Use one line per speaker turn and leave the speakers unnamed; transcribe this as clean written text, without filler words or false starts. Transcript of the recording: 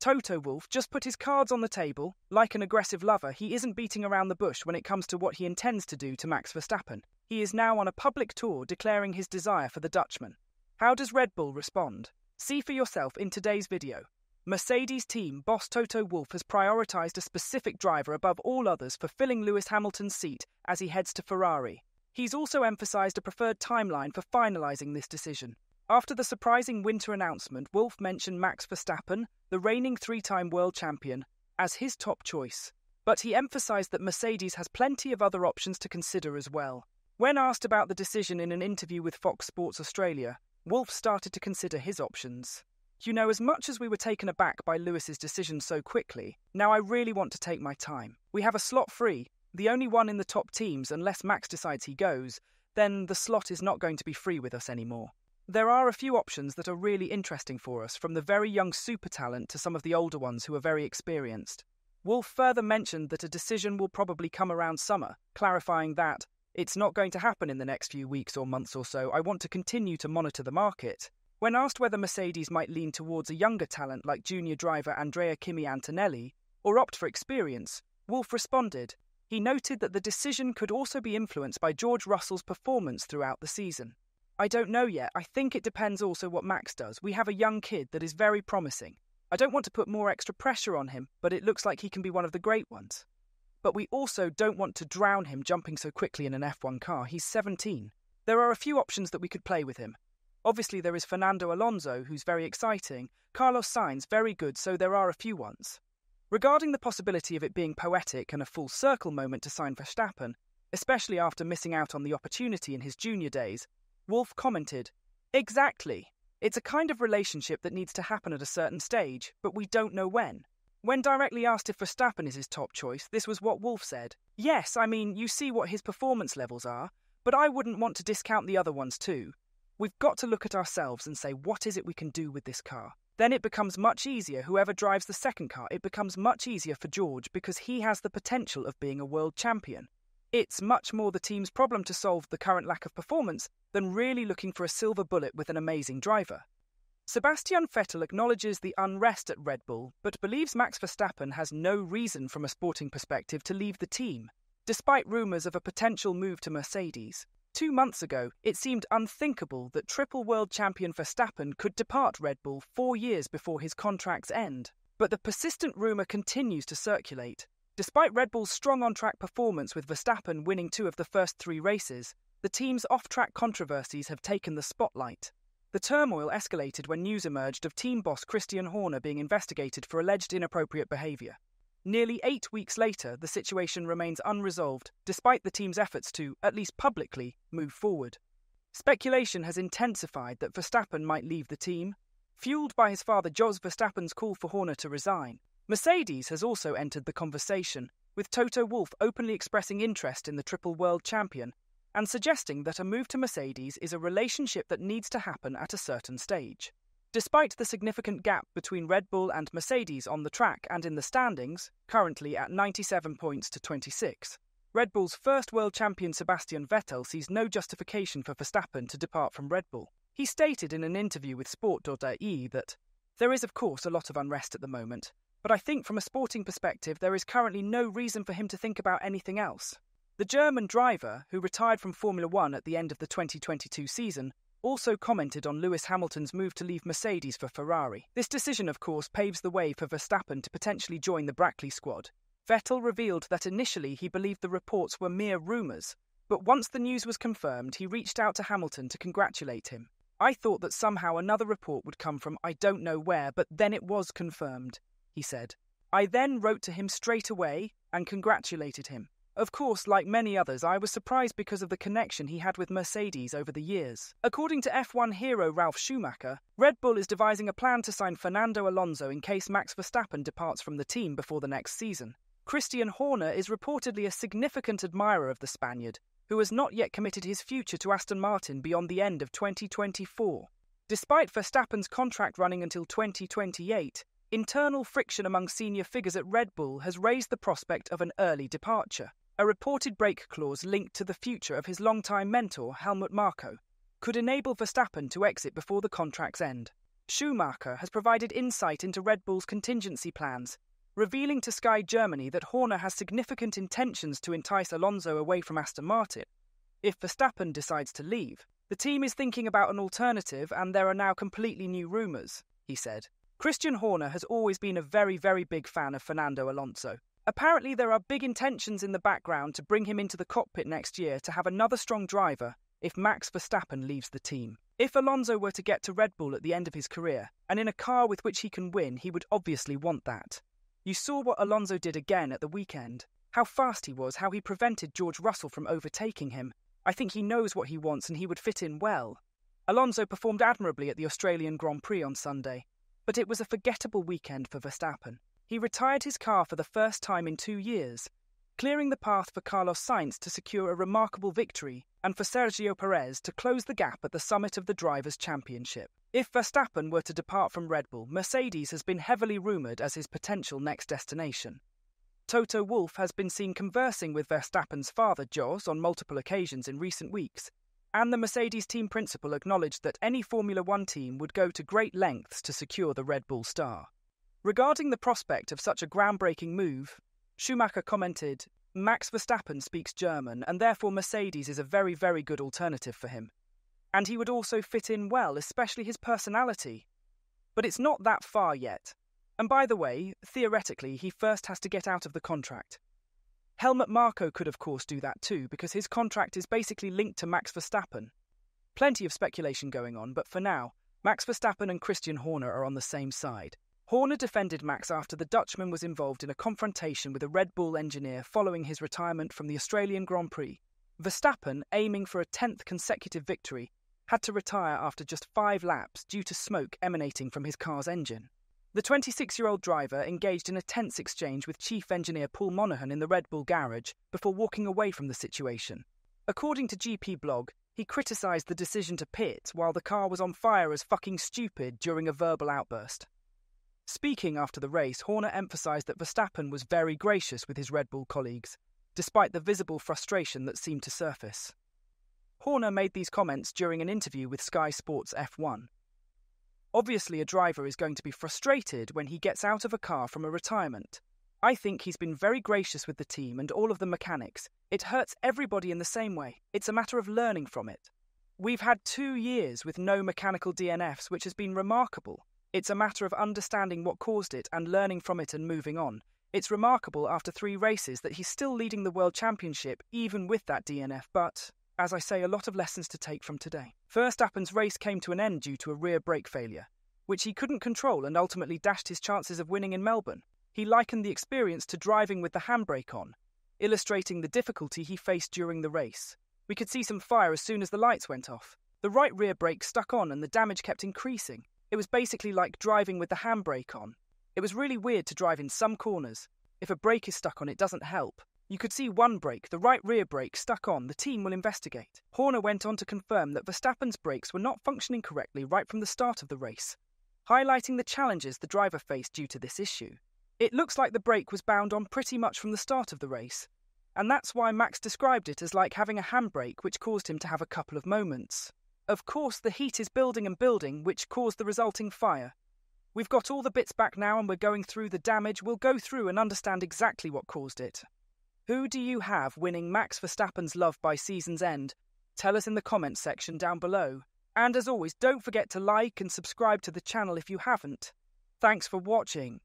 Toto Wolff just put his cards on the table. Like an aggressive lover, he isn't beating around the bush when it comes to what he intends to do to Max Verstappen. He is now on a public tour declaring his desire for the Dutchman. How does Red Bull respond? See for yourself in today's video. Mercedes team boss Toto Wolff has prioritised a specific driver above all others for filling Lewis Hamilton's seat as he heads to Ferrari. He's also emphasised a preferred timeline for finalising this decision. After the surprising winter announcement, Wolff mentioned Max Verstappen, the reigning three-time world champion, as his top choice. But he emphasised that Mercedes has plenty of other options to consider as well. When asked about the decision in an interview with Fox Sports Australia, Wolff started to consider his options. You know, as much as we were taken aback by Lewis's decision so quickly, now I really want to take my time. We have a slot free, the only one in the top teams unless Max decides he goes, then the slot is not going to be free with us anymore. There are a few options that are really interesting for us, from the very young super talent to some of the older ones who are very experienced. Wolff further mentioned that a decision will probably come around summer, clarifying that it's not going to happen in the next few weeks or months or so. I want to continue to monitor the market. When asked whether Mercedes might lean towards a younger talent like junior driver Andrea Kimi Antonelli or opt for experience, Wolff responded. He noted that the decision could also be influenced by George Russell's performance throughout the season. I don't know yet. I think it depends also what Max does. We have a young kid that is very promising. I don't want to put more extra pressure on him, but it looks like he can be one of the great ones. But we also don't want to drown him jumping so quickly in an F1 car. He's 17. There are a few options that we could play with him. Obviously, there is Fernando Alonso, who's very exciting. Carlos Sainz, very good, so there are a few ones. Regarding the possibility of it being poetic and a full circle moment to sign Verstappen, especially after missing out on the opportunity in his junior days, Wolff commented, "Exactly. It's a kind of relationship that needs to happen at a certain stage, but we don't know when." When directly asked if Verstappen is his top choice, this was what Wolff said. "Yes, I mean, you see what his performance levels are, but I wouldn't want to discount the other ones too. We've got to look at ourselves and say, what is it we can do with this car? Then it becomes much easier. Whoever drives the second car, it becomes much easier for George because he has the potential of being a world champion. It's much more the team's problem to solve the current lack of performance than really looking for a silver bullet with an amazing driver." Sebastian Vettel acknowledges the unrest at Red Bull, but believes Max Verstappen has no reason from a sporting perspective to leave the team, despite rumours of a potential move to Mercedes. 2 months ago, it seemed unthinkable that triple world champion Verstappen could depart Red Bull 4 years before his contract's end. But the persistent rumour continues to circulate. Despite Red Bull's strong on-track performance with Verstappen winning 2 of the first 3 races, the team's off-track controversies have taken the spotlight. The turmoil escalated when news emerged of team boss Christian Horner being investigated for alleged inappropriate behaviour. Nearly 8 weeks later, the situation remains unresolved, despite the team's efforts to, at least publicly, move forward. Speculation has intensified that Verstappen might leave the team, fueled by his father Jos Verstappen's call for Horner to resign. Mercedes has also entered the conversation, with Toto Wolff openly expressing interest in the triple world champion and suggesting that a move to Mercedes is a relationship that needs to happen at a certain stage. Despite the significant gap between Red Bull and Mercedes on the track and in the standings, currently at 97 points to 26, Red Bull's first world champion Sebastian Vettel sees no justification for Verstappen to depart from Red Bull. He stated in an interview with Sport.ie that, "There is of course a lot of unrest at the moment, but I think from a sporting perspective there is currently no reason for him to think about anything else." The German driver, who retired from Formula One at the end of the 2022 season, also commented on Lewis Hamilton's move to leave Mercedes for Ferrari. This decision, of course, paves the way for Verstappen to potentially join the Brackley squad. Vettel revealed that initially he believed the reports were mere rumours, but once the news was confirmed, he reached out to Hamilton to congratulate him. "I thought that somehow another report would come from I don't know where, but then it was confirmed," he said. "I then wrote to him straight away and congratulated him. Of course, like many others, I was surprised because of the connection he had with Mercedes over the years." According to F1 hero Ralf Schumacher, Red Bull is devising a plan to sign Fernando Alonso in case Max Verstappen departs from the team before the next season. Christian Horner is reportedly a significant admirer of the Spaniard, who has not yet committed his future to Aston Martin beyond the end of 2024. Despite Verstappen's contract running until 2028, internal friction among senior figures at Red Bull has raised the prospect of an early departure. A reported break clause linked to the future of his longtime mentor, Helmut Marko, could enable Verstappen to exit before the contract's end. Schumacher has provided insight into Red Bull's contingency plans, revealing to Sky Germany that Horner has significant intentions to entice Alonso away from Aston Martin. If Verstappen decides to leave, the team is thinking about an alternative and there are now completely new rumours, he said. Christian Horner has always been a very, very big fan of Fernando Alonso. Apparently there are big intentions in the background to bring him into the cockpit next year to have another strong driver if Max Verstappen leaves the team. If Alonso were to get to Red Bull at the end of his career, and in a car with which he can win, he would obviously want that. You saw what Alonso did again at the weekend. How fast he was, how he prevented George Russell from overtaking him. I think he knows what he wants and he would fit in well. Alonso performed admirably at the Australian Grand Prix on Sunday, but it was a forgettable weekend for Verstappen. He retired his car for the first time in 2 years, clearing the path for Carlos Sainz to secure a remarkable victory and for Sergio Perez to close the gap at the summit of the Drivers' Championship. If Verstappen were to depart from Red Bull, Mercedes has been heavily rumoured as his potential next destination. Toto Wolff has been seen conversing with Verstappen's father, Jos, on multiple occasions in recent weeks, and the Mercedes team principal acknowledged that any Formula One team would go to great lengths to secure the Red Bull star. Regarding the prospect of such a groundbreaking move, Schumacher commented, "Max Verstappen speaks German, and therefore Mercedes is a very, very good alternative for him. And he would also fit in well, especially his personality. But it's not that far yet. And by the way, theoretically, he first has to get out of the contract. Helmut Marko could of course do that too, because his contract is basically linked to Max Verstappen. Plenty of speculation going on, but for now, Max Verstappen and Christian Horner are on the same side. Horner defended Max after the Dutchman was involved in a confrontation with a Red Bull engineer following his retirement from the Australian Grand Prix. Verstappen, aiming for a 10th consecutive victory, had to retire after just 5 laps due to smoke emanating from his car's engine. The 26-year-old driver engaged in a tense exchange with chief engineer Paul Monaghan in the Red Bull garage before walking away from the situation. According to GP Blog, he criticised the decision to pit while the car was on fire as fucking stupid during a verbal outburst. Speaking after the race, Horner emphasised that Verstappen was very gracious with his Red Bull colleagues, despite the visible frustration that seemed to surface. Horner made these comments during an interview with Sky Sports F1. Obviously, a driver is going to be frustrated when he gets out of a car from a retirement. I think he's been very gracious with the team and all of the mechanics. It hurts everybody in the same way. It's a matter of learning from it. We've had 2 years with no mechanical DNFs, which has been remarkable. It's a matter of understanding what caused it and learning from it and moving on. It's remarkable after 3 races that he's still leading the World Championship even with that DNF, but, as I say, a lot of lessons to take from today. Verstappen's race came to an end due to a rear brake failure, which he couldn't control and ultimately dashed his chances of winning in Melbourne. He likened the experience to driving with the handbrake on, illustrating the difficulty he faced during the race. We could see some fire as soon as the lights went off. The right rear brake stuck on and the damage kept increasing. It was basically like driving with the handbrake on. It was really weird to drive in some corners. If a brake is stuck on, it doesn't help. You could see one brake, the right rear brake, stuck on. The team will investigate. Horner went on to confirm that Verstappen's brakes were not functioning correctly right from the start of the race, highlighting the challenges the driver faced due to this issue. It looks like the brake was bound on pretty much from the start of the race, and that's why Max described it as like having a handbrake, which caused him to have a couple of moments. Of course, the heat is building and building, which caused the resulting fire. We've got all the bits back now and we're going through the damage. We'll go through and understand exactly what caused it. Who do you have winning Max Verstappen's love by season's end? Tell us in the comments section down below. And as always, don't forget to like and subscribe to the channel if you haven't. Thanks for watching.